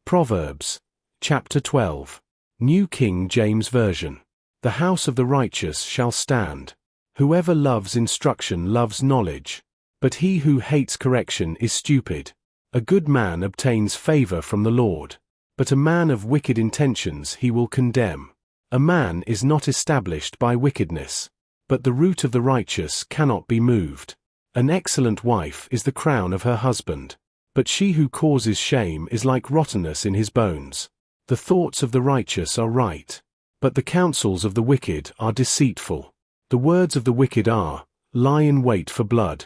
Proverbs, chapter 12. New King James Version. The house of the righteous shall stand. Whoever loves instruction loves knowledge, but he who hates correction is stupid. A good man obtains favor from the Lord, but a man of wicked intentions he will condemn. A man is not established by wickedness, but the root of the righteous cannot be moved. An excellent wife is the crown of her husband, but she who causes shame is like rottenness in his bones. The thoughts of the righteous are right, but the counsels of the wicked are deceitful. The words of the wicked are, lie in wait for blood,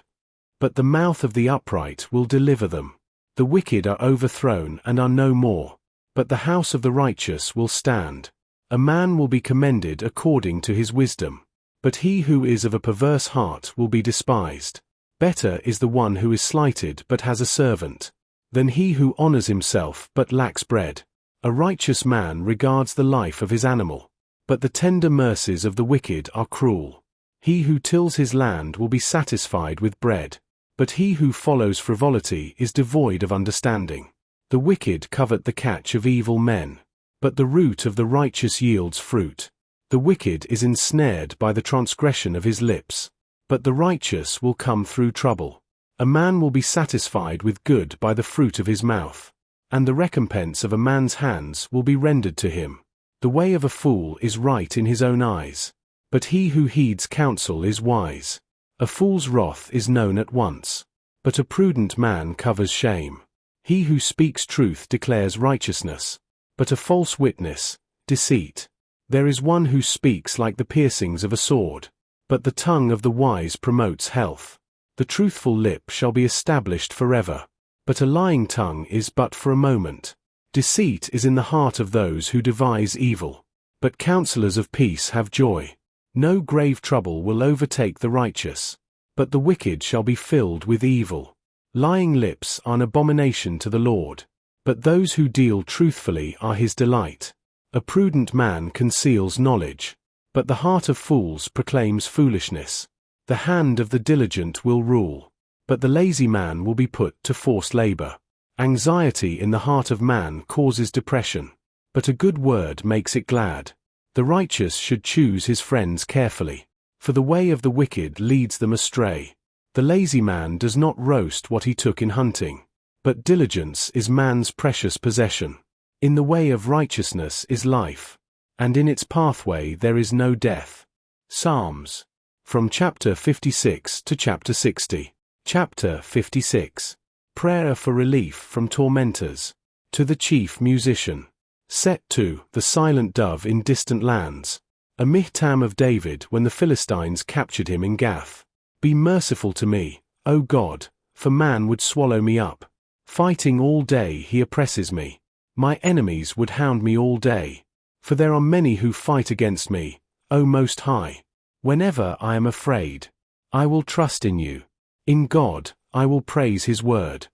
but the mouth of the upright will deliver them. The wicked are overthrown and are no more, but the house of the righteous will stand. A man will be commended according to his wisdom, but he who is of a perverse heart will be despised. Better is the one who is slighted but has a servant, than he who honors himself but lacks bread. A righteous man regards the life of his animal, but the tender mercies of the wicked are cruel. He who tills his land will be satisfied with bread, but he who follows frivolity is devoid of understanding. The wicked covet the catch of evil men, but the root of the righteous yields fruit. The wicked is ensnared by the transgression of his lips, but the righteous will come through trouble. A man will be satisfied with good by the fruit of his mouth, and the recompense of a man's hands will be rendered to him. The way of a fool is right in his own eyes, but he who heeds counsel is wise. A fool's wrath is known at once, but a prudent man covers shame. He who speaks truth declares righteousness, but a false witness, deceit. There is one who speaks like the piercings of a sword, but the tongue of the wise promotes health. The truthful lip shall be established forever, but a lying tongue is but for a moment. Deceit is in the heart of those who devise evil, but counselors of peace have joy. No grave trouble will overtake the righteous, but the wicked shall be filled with evil. Lying lips are an abomination to the Lord, but those who deal truthfully are his delight. A prudent man conceals knowledge, but the heart of fools proclaims foolishness. The hand of the diligent will rule, but the lazy man will be put to forced labor. Anxiety in the heart of man causes depression, but a good word makes it glad. The righteous should choose his friends carefully, for the way of the wicked leads them astray. The lazy man does not roast what he took in hunting, but diligence is man's precious possession. In the way of righteousness is life, and in its pathway there is no death. Psalms. From chapter 56 to chapter 60. Chapter 56. Prayer for relief from tormentors. To the chief musician. Set to the silent dove in distant lands. A Mihtam of David when the Philistines captured him in Gath. Be merciful to me, O God, for man would swallow me up. Fighting all day he oppresses me. My enemies would hound me all day. For there are many who fight against me, O Most High. Whenever I am afraid, I will trust in you. In God, I will praise his word.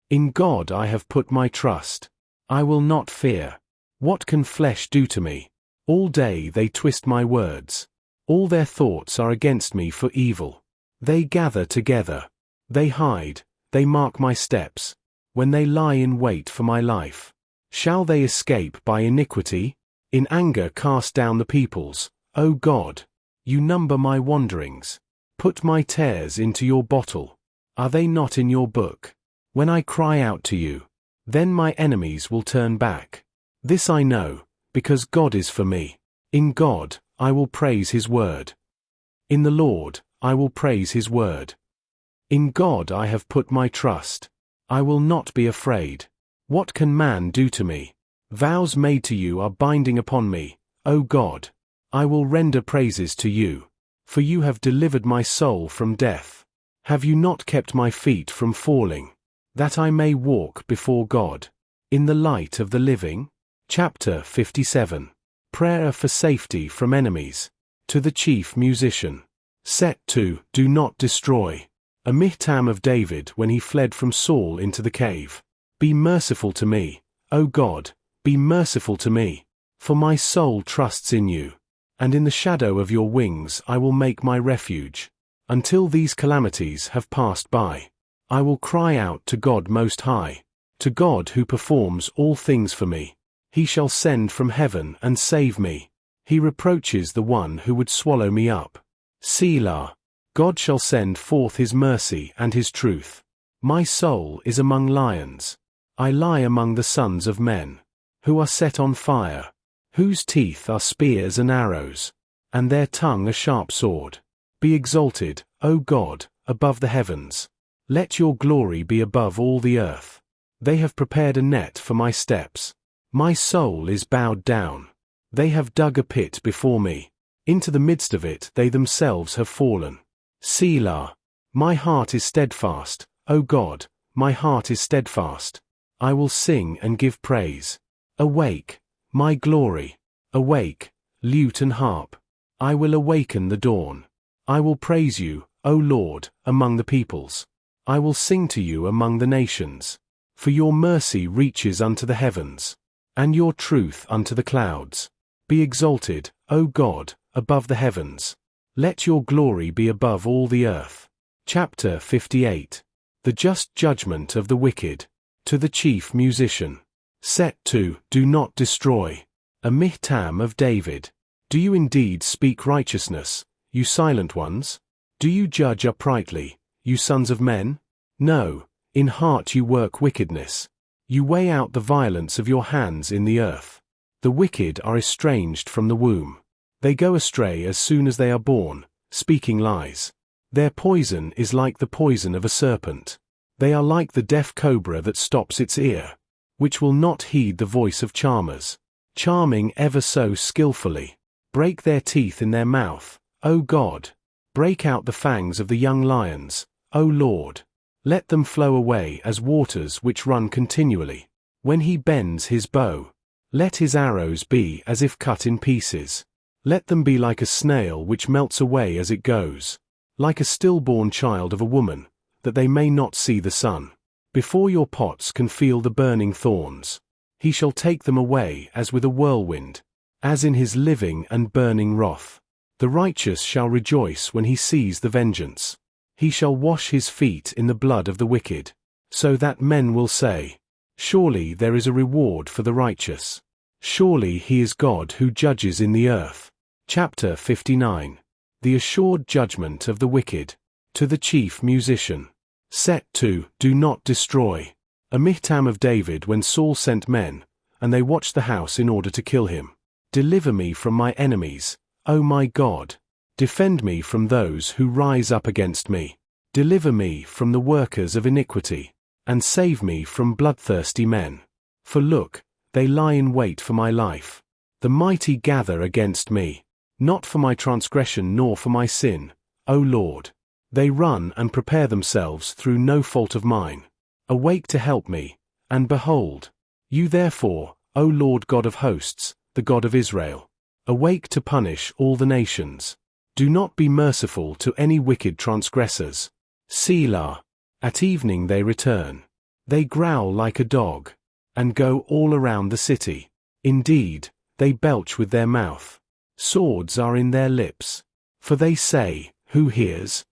In God I have put my trust. I will not fear. What can flesh do to me? All day they twist my words. All their thoughts are against me for evil. They gather together. They hide. They mark my steps. When they lie in wait for my life. Shall they escape by iniquity? In anger cast down the peoples. O God, you number my wanderings. Put my tares into your bottle. Are they not in your book? When I cry out to you, then my enemies will turn back. This I know, because God is for me. In God, I will praise his word. In the Lord, I will praise his word. In God I have put my trust. I will not be afraid. What can man do to me? Vows made to you are binding upon me, O God. I will render praises to you, for you have delivered my soul from death. Have you not kept my feet from falling, that I may walk before God, in the light of the living? Chapter 57. Prayer for safety from enemies. To the chief musician. Set to, do not destroy. A Mihtam of David when he fled from Saul into the cave. Be merciful to me, O God, be merciful to me, for my soul trusts in you, and in the shadow of your wings I will make my refuge. Until these calamities have passed by, I will cry out to God Most High. To God who performs all things for me. He shall send from heaven and save me. He reproaches the one who would swallow me up. Selah. God shall send forth his mercy and his truth. My soul is among lions. I lie among the sons of men, who are set on fire, whose teeth are spears and arrows, and their tongue a sharp sword. Be exalted, O God, above the heavens. Let your glory be above all the earth. They have prepared a net for my steps. My soul is bowed down. They have dug a pit before me. Into the midst of it they themselves have fallen. Selah. My heart is steadfast, O God, my heart is steadfast. I will sing and give praise. Awake, my glory. Awake, lute and harp. I will awaken the dawn. I will praise you, O Lord, among the peoples. I will sing to you among the nations. For your mercy reaches unto the heavens, and your truth unto the clouds. Be exalted, O God, above the heavens. Let your glory be above all the earth. Chapter 58. The just judgment of the wicked. To the chief musician. Set to, do not destroy. A Mihtam of David. Do you indeed speak righteousness, you silent ones? Do you judge uprightly, you sons of men? No, in heart you work wickedness. You weigh out the violence of your hands in the earth. The wicked are estranged from the womb. They go astray as soon as they are born, speaking lies. Their poison is like the poison of a serpent. They are like the deaf cobra that stops its ear, which will not heed the voice of charmers, charming ever so skillfully. Break their teeth in their mouth, O God. Break out the fangs of the young lions, O Lord. Let them flow away as waters which run continually. When he bends his bow, let his arrows be as if cut in pieces. Let them be like a snail which melts away as it goes, like a stillborn child of a woman, that they may not see the sun. Before your pots can feel the burning thorns, he shall take them away as with a whirlwind, as in his living and burning wrath. The righteous shall rejoice when he sees the vengeance. He shall wash his feet in the blood of the wicked, so that men will say, surely there is a reward for the righteous. Surely he is God who judges in the earth. Chapter 59. The assured judgment of the wicked. To the chief musician. Set to, do not destroy. A Mihtam of David when Saul sent men, and they watched the house in order to kill him. Deliver me from my enemies, O my God. Defend me from those who rise up against me. Deliver me from the workers of iniquity, and save me from bloodthirsty men. For look, they lie in wait for my life. The mighty gather against me, not for my transgression nor for my sin, O Lord. They run and prepare themselves through no fault of mine. Awake to help me, and behold, you therefore, O Lord God of hosts, the God of Israel. Awake to punish all the nations. Do not be merciful to any wicked transgressors. Selah. At evening they return. They growl like a dog, and go all around the city. Indeed, they belch with their mouth. Swords are in their lips. For they say, who hears?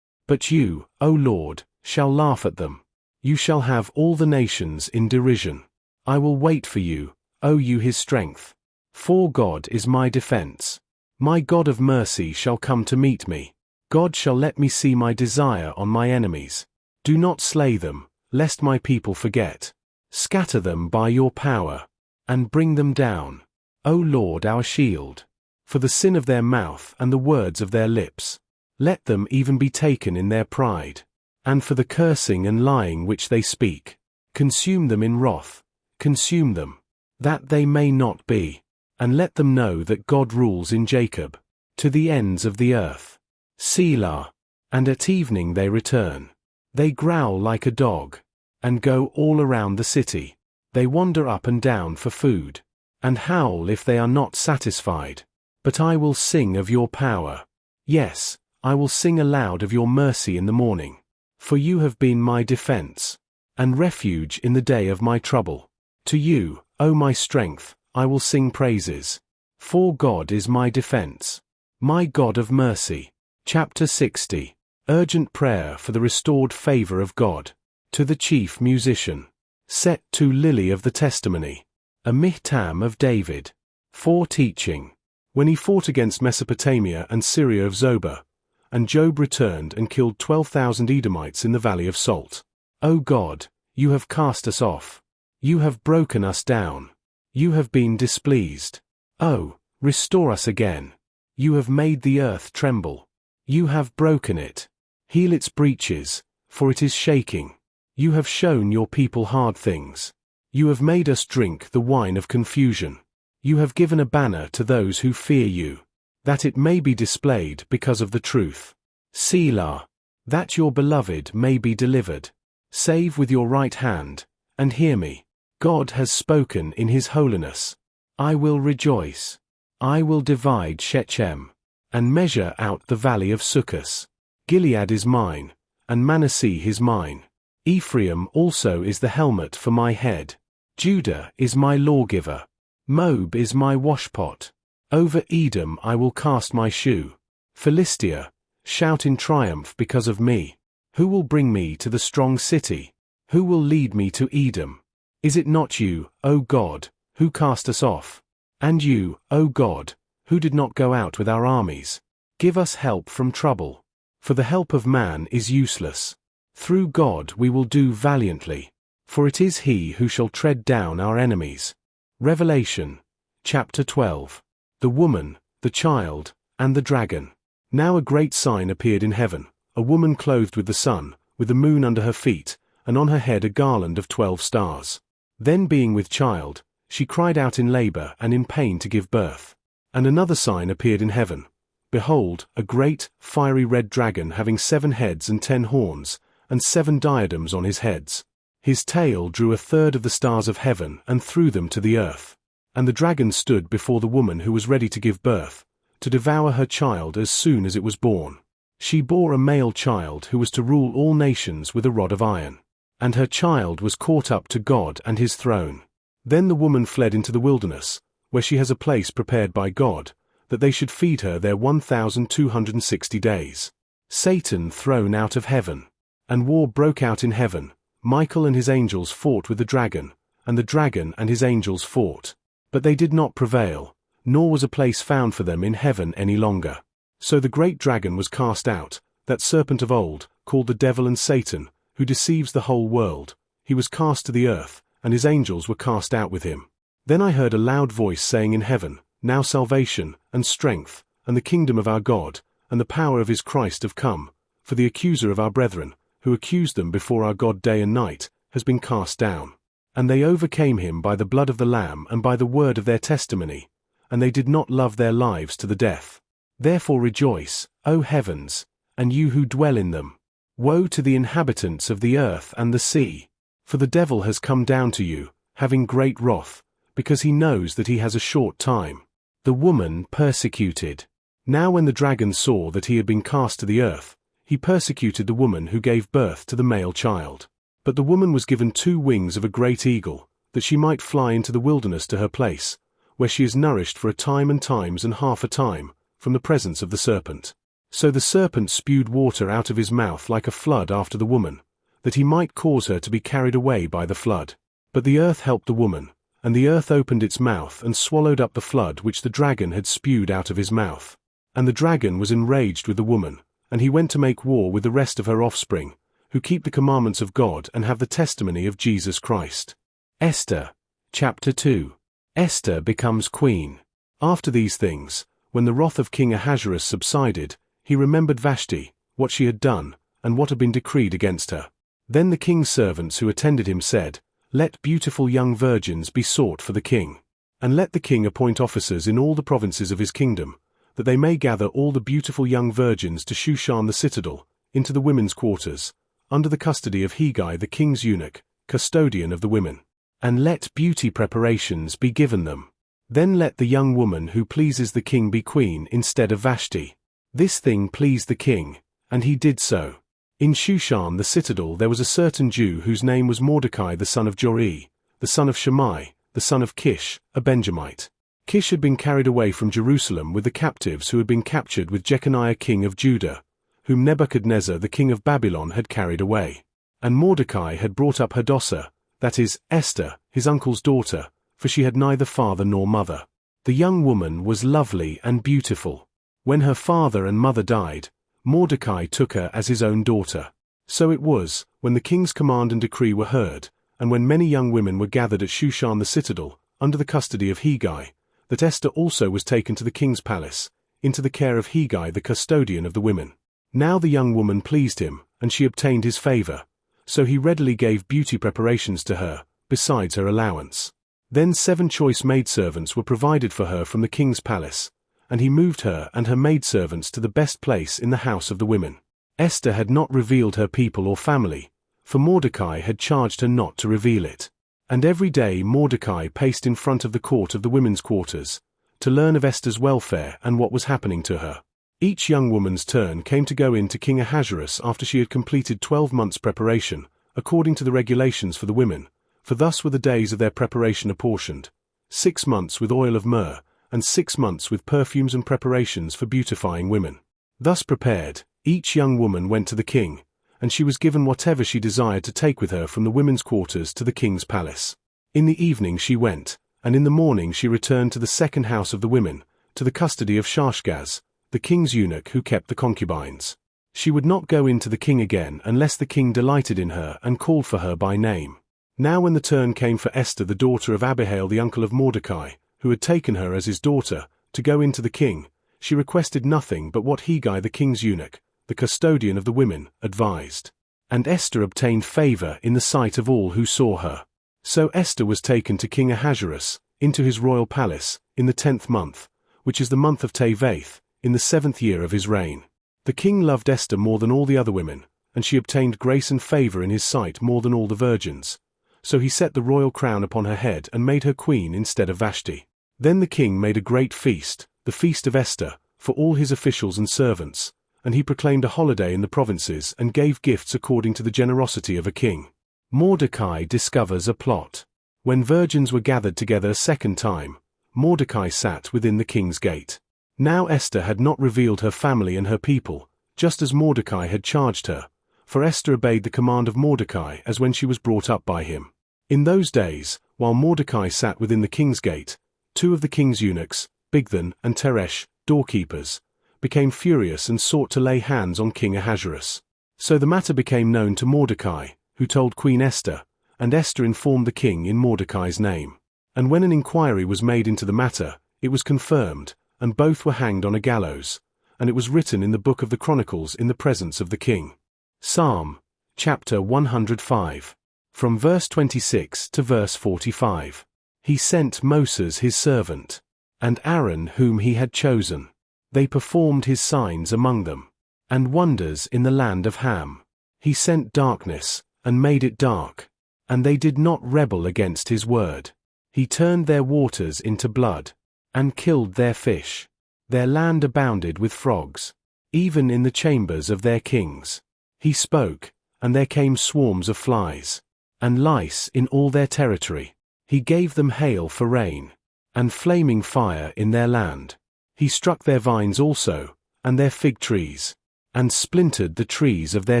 But you, O Lord, shall laugh at them. You shall have all the nations in derision. I will wait for you, O you his strength. For God is my defense. My God of mercy shall come to meet me. God shall let me see my desire on my enemies. Do not slay them, lest my people forget. Scatter them by your power, and bring them down, O Lord our shield. For the sin of their mouth and the words of their lips, let them even be taken in their pride. And for the cursing and lying which they speak, consume them in wrath, consume them, that they may not be. And let them know that God rules in Jacob, to the ends of the earth. Selah. And at evening they return. They growl like a dog, and go all around the city. They wander up and down for food, and howl if they are not satisfied. But I will sing of your power. Yes, I will sing aloud of your mercy in the morning. For you have been my defense, and refuge in the day of my trouble. To you, O my strength, I will sing praises. For God is my defense, my God of mercy. Chapter 60. Urgent prayer for the restored favor of God. To the chief musician. Set 2 Lily of the Testimony. A Mihtam of David. 4 Teaching. When he fought against Mesopotamia and Syria of Zobah, and Job returned and killed 12,000 Edomites in the Valley of Salt. O God, you have cast us off. You have broken us down. You have been displeased. Oh, restore us again. You have made the earth tremble. You have broken it. Heal its breaches, for it is shaking. You have shown your people hard things. You have made us drink the wine of confusion. You have given a banner to those who fear you, that it may be displayed because of the truth. Selah, that your beloved may be delivered. Save with your right hand, and hear me. God has spoken in his holiness. I will rejoice. I will divide Shechem, and measure out the valley of Succos. Gilead is mine, and Manasseh is mine. Ephraim also is the helmet for my head. Judah is my lawgiver. Moab is my washpot. Over Edom I will cast my shoe. Philistia, shout in triumph because of me. Who will bring me to the strong city? Who will lead me to Edom? Is it not you, O God, who cast us off? And you, O God, who did not go out with our armies? Give us help from trouble. For the help of man is useless. Through God we will do valiantly. For it is he who shall tread down our enemies. Revelation, chapter 12. The woman, the child, and the dragon. Now a great sign appeared in heaven, a woman clothed with the sun, with the moon under her feet, and on her head a garland of 12 stars. Then being with child, she cried out in labor and in pain to give birth. And another sign appeared in heaven. Behold, a great, fiery red dragon having 7 heads and 10 horns, and 7 diadems on his heads. His tail drew 1/3 of the stars of heaven and threw them to the earth. And the dragon stood before the woman who was ready to give birth, to devour her child as soon as it was born. She bore a male child who was to rule all nations with a rod of iron. And her child was caught up to God and his throne. Then the woman fled into the wilderness, where she has a place prepared by God, that they should feed her there 1,260 days. Satan thrown out of heaven. And war broke out in heaven. Michael and his angels fought with the dragon, and the dragon and his angels fought. But they did not prevail, nor was a place found for them in heaven any longer. So the great dragon was cast out, that serpent of old, called the devil and Satan, who deceives the whole world. He was cast to the earth, and his angels were cast out with him. Then I heard a loud voice saying in heaven, Now salvation, and strength, and the kingdom of our God, and the power of his Christ have come, for the accuser of our brethren, who accused them before our God day and night, has been cast down. And they overcame him by the blood of the Lamb and by the word of their testimony, and they did not love their lives to the death. Therefore rejoice, O heavens, and you who dwell in them. Woe to the inhabitants of the earth and the sea, for the devil has come down to you, having great wrath, because he knows that he has a short time. The woman persecuted. Now when the dragon saw that he had been cast to the earth, he persecuted the woman who gave birth to the male child. But the woman was given 2 wings of a great eagle, that she might fly into the wilderness to her place, where she is nourished for a time and times and half a time, from the presence of the serpent. So the serpent spewed water out of his mouth like a flood after the woman, that he might cause her to be carried away by the flood. But the earth helped the woman, and the earth opened its mouth and swallowed up the flood which the dragon had spewed out of his mouth. And the dragon was enraged with the woman, and he went to make war with the rest of her offspring, who keep the commandments of God and have the testimony of Jesus Christ. Esther, chapter 2. Esther becomes queen. After these things, when the wrath of King Ahasuerus subsided, he remembered Vashti, what she had done, and what had been decreed against her. Then the king's servants who attended him said, Let beautiful young virgins be sought for the king, and let the king appoint officers in all the provinces of his kingdom, that they may gather all the beautiful young virgins to Shushan the citadel, into the women's quarters, under the custody of Hegai the king's eunuch, custodian of the women. And let beauty preparations be given them. Then let the young woman who pleases the king be queen instead of Vashti. This thing pleased the king, and he did so. In Shushan the citadel there was a certain Jew whose name was Mordecai the son of Jori, the son of Shammai, the son of Kish, a Benjamite. Kish had been carried away from Jerusalem with the captives who had been captured with Jeconiah king of Judah, whom Nebuchadnezzar the king of Babylon had carried away. And Mordecai had brought up Hadassah, that is, Esther, his uncle's daughter, for she had neither father nor mother. The young woman was lovely and beautiful. When her father and mother died, Mordecai took her as his own daughter. So it was, when the king's command and decree were heard, and when many young women were gathered at Shushan the citadel, under the custody of Hegai, that Esther also was taken to the king's palace, into the care of Hegai the custodian of the women. Now the young woman pleased him, and she obtained his favor, so he readily gave beauty preparations to her, besides her allowance. Then 7 choice maidservants were provided for her from the king's palace, and he moved her and her maidservants to the best place in the house of the women. Esther had not revealed her people or family, for Mordecai had charged her not to reveal it. And every day Mordecai paced in front of the court of the women's quarters, to learn of Esther's welfare and what was happening to her. Each young woman's turn came to go in to King Ahasuerus after she had completed 12 months' preparation, according to the regulations for the women, for thus were the days of their preparation apportioned: 6 months with oil of myrrh, and 6 months with perfumes and preparations for beautifying women. Thus prepared, each young woman went to the king, and she was given whatever she desired to take with her from the women's quarters to the king's palace. In the evening she went, and in the morning she returned to the second house of the women, to the custody of Shashgaz, the king's eunuch who kept the concubines. She would not go in to the king again unless the king delighted in her and called for her by name. Now when the turn came for Esther the daughter of Abihail the uncle of Mordecai, who had taken her as his daughter, to go in to the king, she requested nothing but what Hegai the king's eunuch, the custodian of the women, advised. And Esther obtained favor in the sight of all who saw her. So Esther was taken to King Ahasuerus, into his royal palace, in the 10th month, which is the month of Tevath, in the 7th year of his reign. The king loved Esther more than all the other women, and she obtained grace and favor in his sight more than all the virgins. So he set the royal crown upon her head and made her queen instead of Vashti. Then the king made a great feast, the feast of Esther, for all his officials and servants, and he proclaimed a holiday in the provinces and gave gifts according to the generosity of a king. Mordecai discovers a plot. When virgins were gathered together a second time, Mordecai sat within the king's gate. Now Esther had not revealed her family and her people, just as Mordecai had charged her, for Esther obeyed the command of Mordecai as when she was brought up by him. In those days, while Mordecai sat within the king's gate, 2 of the king's eunuchs, Bigthan and Teresh, doorkeepers, became furious and sought to lay hands on King Ahasuerus. So the matter became known to Mordecai, who told Queen Esther, and Esther informed the king in Mordecai's name. And when an inquiry was made into the matter, it was confirmed, and both were hanged on a gallows, and it was written in the book of the Chronicles in the presence of the king. Psalm, chapter 105. From verse 26 to verse 45. He sent Moses his servant, and Aaron whom he had chosen. They performed his signs among them, and wonders in the land of Ham. He sent darkness, and made it dark, and they did not rebel against his word. He turned their waters into blood, and killed their fish. Their land abounded with frogs, even in the chambers of their kings. He spoke, and there came swarms of flies, and lice in all their territory. He gave them hail for rain, and flaming fire in their land. He struck their vines also, and their fig trees, and splintered the trees of their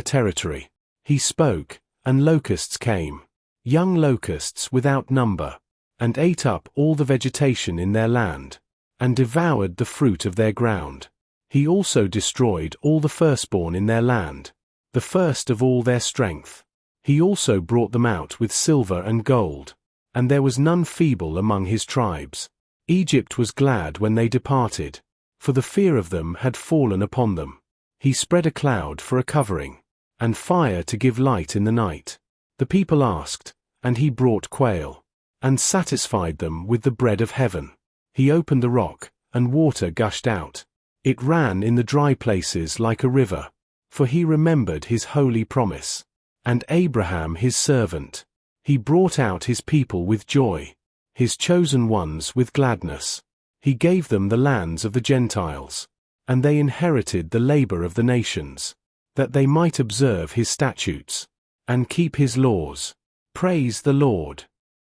territory. He spoke, and locusts came, young locusts without number, and ate up all the vegetation in their land, and devoured the fruit of their ground. He also destroyed all the firstborn in their land, the first of all their strength. He also brought them out with silver and gold, and there was none feeble among his tribes. Egypt was glad when they departed, for the fear of them had fallen upon them. He spread a cloud for a covering, and fire to give light in the night. The people asked, and he brought quail, and satisfied them with the bread of heaven. He opened the rock, and water gushed out. It ran in the dry places like a river, for he remembered his holy promise, and Abraham his servant. He brought out his people with joy, his chosen ones with gladness. He gave them the lands of the Gentiles, and they inherited the labor of the nations, that they might observe his statutes, and keep his laws. Praise the Lord.